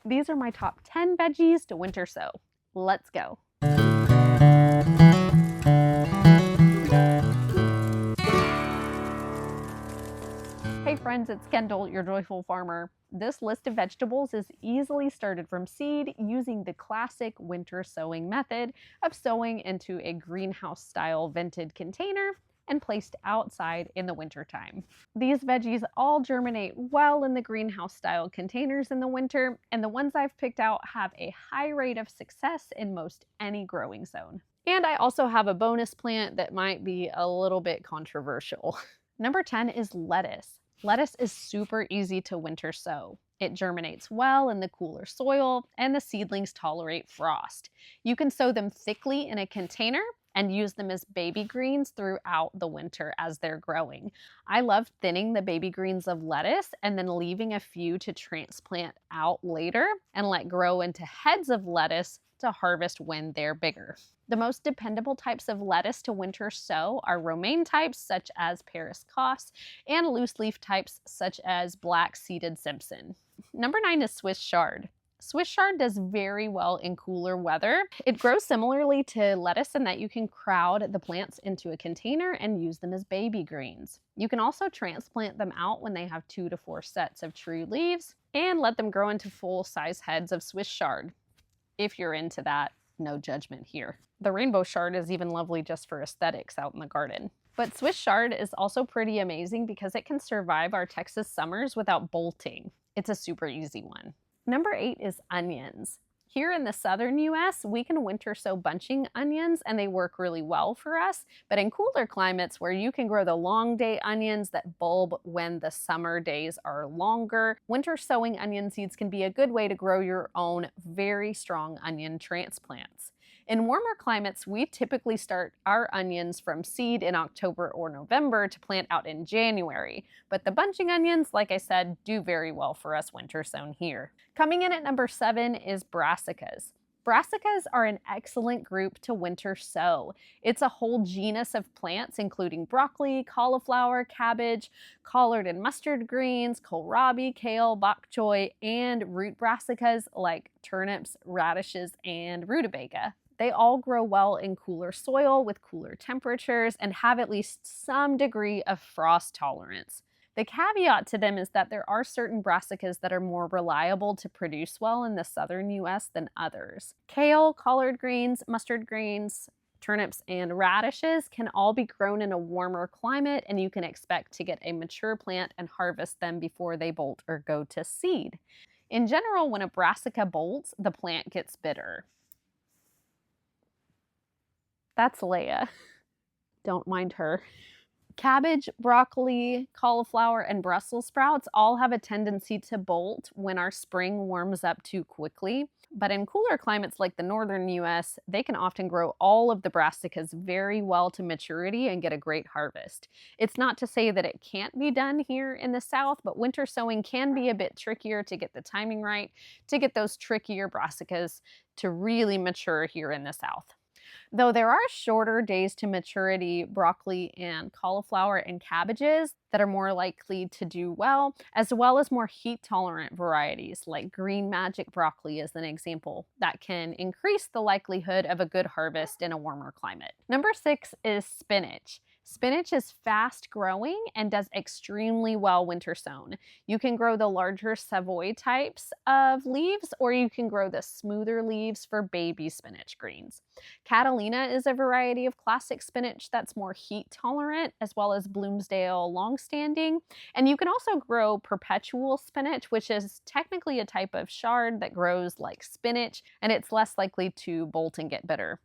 These are my top 10 veggies to winter sow. Let's go. Hey friends, it's Kendall, your joyful farmer. This list of vegetables is easily started from seed using the classic winter sowing method of sowing into a greenhouse-style vented container and placed outside in the wintertime. These veggies all germinate well in the greenhouse-style containers in the winter, and the ones I've picked out have a high rate of success in most any growing zone. And I also have a bonus plant that might be a little bit controversial. Number 10 is lettuce. Lettuce is super easy to winter sow. It germinates well in the cooler soil, and the seedlings tolerate frost. You can sow them thickly in a container and use them as baby greens throughout the winter as they're growing. I love thinning the baby greens of lettuce and then leaving a few to transplant out later and let grow into heads of lettuce to harvest when they're bigger. The most dependable types of lettuce to winter sow are romaine types such as Paris Coss and loose leaf types such as black-seeded Simpson. Number 9 is Swiss chard. Swiss chard does very well in cooler weather. It grows similarly to lettuce in that you can crowd the plants into a container and use them as baby greens. You can also transplant them out when they have 2 to 4 sets of true leaves and let them grow into full-size heads of Swiss chard. If you're into that, no judgment here. The rainbow chard is even lovely just for aesthetics out in the garden. But Swiss chard is also pretty amazing because it can survive our Texas summers without bolting. It's a super easy one. Number 8 is onions. Here in the southern US, we can winter sow bunching onions and they work really well for us. But in cooler climates where you can grow the long day onions that bulb when the summer days are longer, winter sowing onion seeds can be a good way to grow your own very strong onion transplants. In warmer climates, we typically start our onions from seed in October or November to plant out in January. But the bunching onions, like I said, do very well for us winter sown here. Coming in at number 7 is Brassicas. Brassicas are an excellent group to winter sow. It's a whole genus of plants including broccoli, cauliflower, cabbage, collard and mustard greens, kohlrabi, kale, bok choy, and root brassicas like turnips, radishes, and rutabaga. They all grow well in cooler soil with cooler temperatures and have at least some degree of frost tolerance. The caveat to them is that there are certain brassicas that are more reliable to produce well in the southern US than others. Kale, collard greens, mustard greens, turnips, and radishes can all be grown in a warmer climate, and you can expect to get a mature plant and harvest them before they bolt or go to seed. In general, when a brassica bolts, the plant gets bitter. That's Leia. Don't mind her. Cabbage, broccoli, cauliflower, and Brussels sprouts all have a tendency to bolt when our spring warms up too quickly. But in cooler climates like the northern US, they can often grow all of the brassicas very well to maturity and get a great harvest. It's not to say that it can't be done here in the South, but winter sowing can be a bit trickier to get the timing right, to get those trickier brassicas to really mature here in the South. Though there are shorter days to maturity broccoli and cauliflower and cabbages that are more likely to do well as more heat-tolerant varieties like green magic broccoli is an example that can increase the likelihood of a good harvest in a warmer climate. Number 6 is spinach. Spinach is fast growing and does extremely well winter sown. You can grow the larger Savoy types of leaves, or you can grow the smoother leaves for baby spinach greens. Catalina is a variety of classic spinach that's more heat tolerant, as well as Bloomsdale longstanding. And you can also grow perpetual spinach, which is technically a type of chard that grows like spinach, and it's less likely to bolt and get bitter.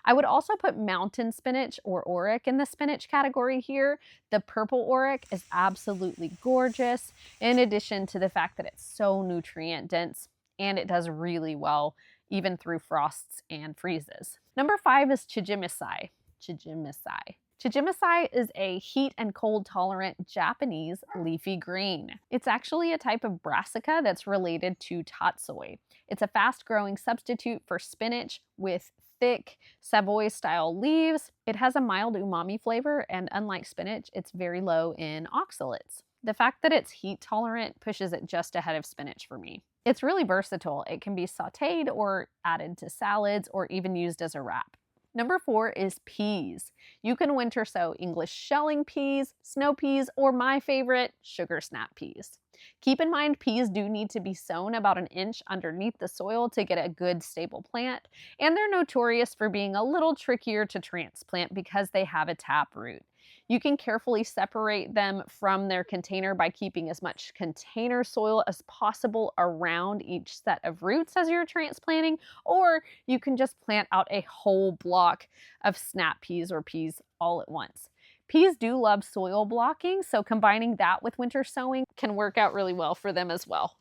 I would also put mountain spinach or Orach in the spinach category here. The purple Orach is absolutely gorgeous, in addition to the fact that it's so nutrient dense and it does really well even through frosts and freezes. Number 5 is Chijimisai. Chijimisai is a heat and cold tolerant Japanese leafy green. It's actually a type of brassica that's related to tatsoi. It's a fast growing substitute for spinach with thick Savoy style leaves. It has a mild umami flavor, and unlike spinach, it's very low in oxalates. The fact that it's heat tolerant pushes it just ahead of spinach for me. It's really versatile. It can be sauteed or added to salads or even used as a wrap. Number 4 is peas. You can winter sow English shelling peas, snow peas, or my favorite, sugar snap peas. Keep in mind peas do need to be sown about an inch underneath the soil to get a good stable plant, and they're notorious for being a little trickier to transplant because they have a tap root. You can carefully separate them from their container by keeping as much container soil as possible around each set of roots as you're transplanting, or you can just plant out a whole block of snap peas or peas all at once. Peas do love soil blocking, so combining that with winter sowing can work out really well for them as well.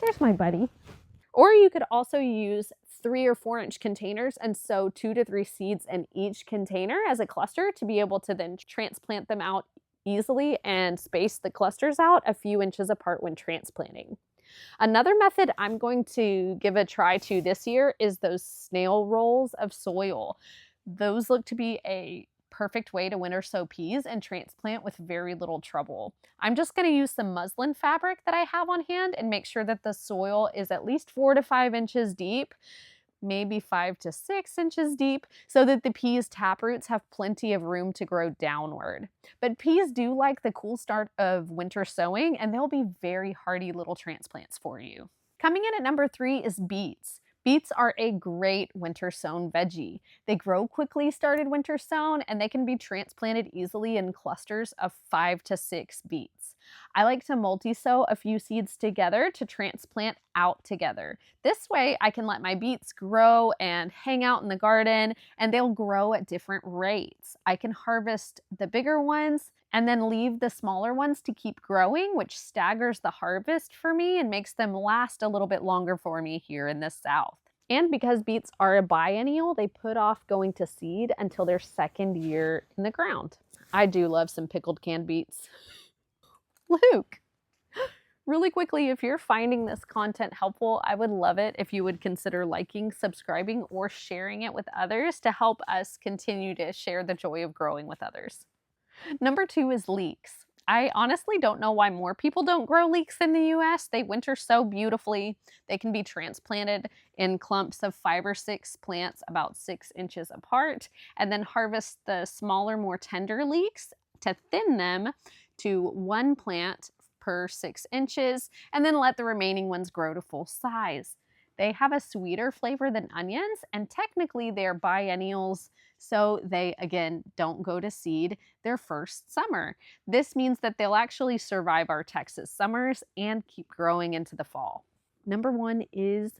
There's my buddy. Or you could also use 3 or 4 inch containers and sow 2 to 3 seeds in each container as a cluster to be able to then transplant them out easily and space the clusters out a few inches apart when transplanting. Another method I'm going to give a try to this year is those snail rolls of soil. Those look to be a perfect way to winter sow peas and transplant with very little trouble. I'm just going to use some muslin fabric that I have on hand and make sure that the soil is at least 4 to 5 inches deep, maybe 5 to 6 inches deep, so that the peas' taproots have plenty of room to grow downward. But peas do like the cool start of winter sowing, and they'll be very hardy little transplants for you. Coming in at number 3 is beets. Beets are a great winter sown veggie. They grow quickly started winter sown, and they can be transplanted easily in clusters of 5 to 6 beets. I like to multi-sow a few seeds together to transplant out together. This way I can let my beets grow and hang out in the garden, and they'll grow at different rates. I can harvest the bigger ones and then leave the smaller ones to keep growing, which staggers the harvest for me and makes them last a little bit longer for me here in the South. And because beets are a biennial, they put off going to seed until their second year in the ground. I do love some pickled canned beets. Luke, really quickly, if you're finding this content helpful, I would love it if you would consider liking, subscribing, or sharing it with others to help us continue to share the joy of growing with others. Number 2 is leeks. I honestly don't know why more people don't grow leeks in the US. They winter so beautifully. They can be transplanted in clumps of 5 or 6 plants about 6 inches apart, and then harvest the smaller, more tender leeks to thin them to 1 plant per 6 inches, and then let the remaining ones grow to full size. They have a sweeter flavor than onions, and technically they're biennials, so they, again, don't go to seed their first summer. This means that they'll actually survive our Texas summers and keep growing into the fall. Number 1 is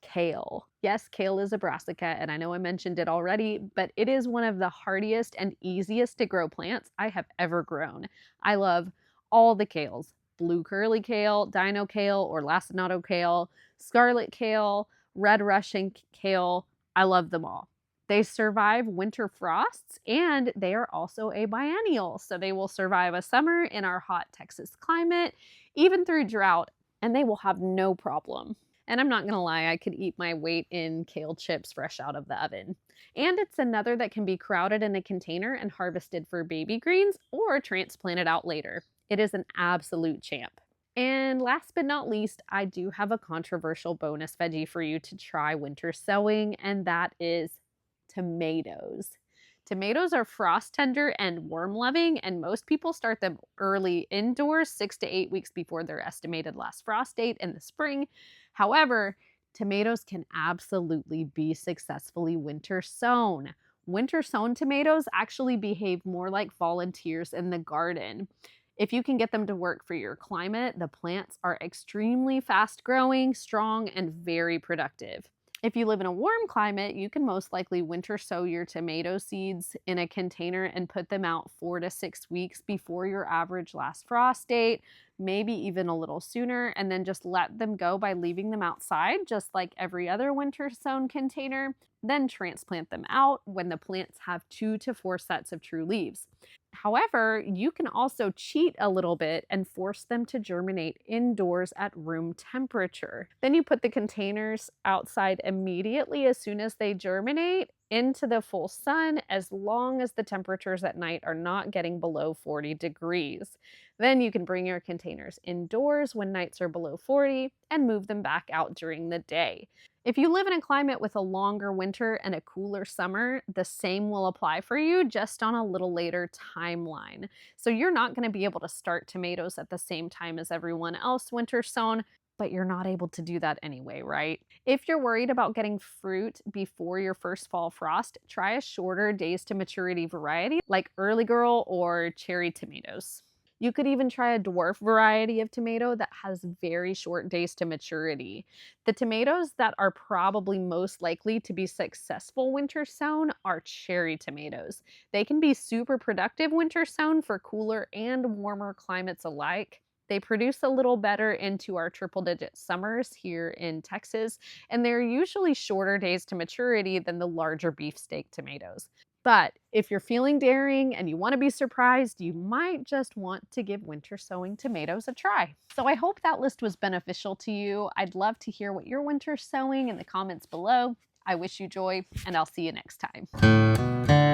kale. Yes, kale is a brassica, and I know I mentioned it already, but it is one of the hardiest and easiest to grow plants I have ever grown. I love all the kales: blue curly kale, dino kale or lacinato kale, scarlet kale, red Russian kale. I love them all. They survive winter frosts, and they are also a biennial, so they will survive a summer in our hot Texas climate, even through drought, and they will have no problem. And I'm not gonna lie, I could eat my weight in kale chips fresh out of the oven. And it's another that can be crowded in a container and harvested for baby greens or transplanted out later. It is an absolute champ. And last but not least, I do have a controversial bonus veggie for you to try winter sowing, and that is tomatoes. Tomatoes are frost tender and worm loving, and most people start them early indoors, 6 to 8 weeks before their estimated last frost date in the spring. However, tomatoes can absolutely be successfully winter sown. Winter sown tomatoes actually behave more like volunteers in the garden. If you can get them to work for your climate, the plants are extremely fast growing, strong, and very productive. If you live in a warm climate, you can most likely winter sow your tomato seeds in a container and put them out 4 to 6 weeks before your average last frost date, maybe even a little sooner, and then just let them go by leaving them outside, just like every other winter sown container. Then transplant them out when the plants have 2 to 4 sets of true leaves. However, you can also cheat a little bit and force them to germinate indoors at room temperature. Then you put the containers outside immediately as soon as they germinate into the full sun, as long as the temperatures at night are not getting below 40 degrees. Then you can bring your containers indoors when nights are below 40 and move them back out during the day. If you live in a climate with a longer winter and a cooler summer, the same will apply for you, just on a little later timeline. So you're not going to be able to start tomatoes at the same time as everyone else winter sown, but you're not able to do that anyway, right? If you're worried about getting fruit before your first fall frost, try a shorter days to maturity variety like Early Girl or cherry tomatoes. You could even try a dwarf variety of tomato that has very short days to maturity. The tomatoes that are probably most likely to be successful winter sown are cherry tomatoes. They can be super productive winter sown for cooler and warmer climates alike. They produce a little better into our triple digit summers here in Texas, and they're usually shorter days to maturity than the larger beefsteak tomatoes. But if you're feeling daring and you want to be surprised, you might just want to give winter sowing tomatoes a try. So I hope that list was beneficial to you. I'd love to hear what you're winter sowing in the comments below. I wish you joy, and I'll see you next time.